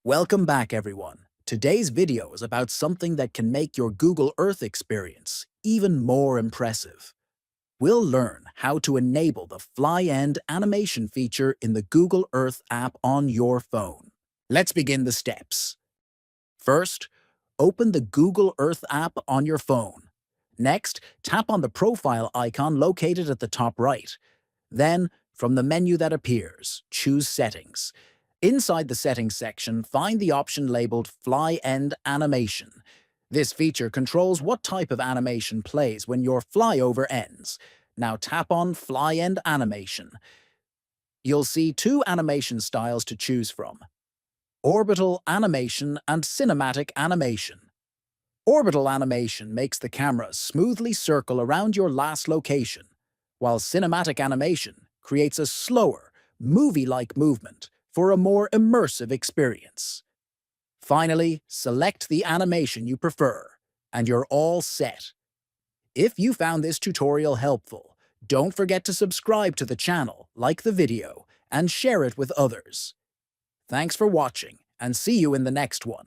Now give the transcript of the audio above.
Welcome back, everyone. Today's video is about something that can make your Google Earth experience even more impressive. We'll learn how to enable the fly end animation feature in the Google Earth app on your phone. Let's begin the steps. First, open the Google Earth app on your phone. Next, tap on the profile icon located at the top right. Then, from the menu that appears, choose Settings. Inside the Settings section, find the option labeled Fly End Animation. This feature controls what type of animation plays when your flyover ends. Now tap on Fly End Animation. You'll see two animation styles to choose from: Orbital Animation and Cinematic Animation. Orbital animation makes the camera smoothly circle around your last location, while cinematic animation creates a slower, movie-like movement for a more immersive experience. Finally, select the animation you prefer, and you're all set. If you found this tutorial helpful, don't forget to subscribe to the channel, like the video, and share it with others. Thanks for watching, and see you in the next one.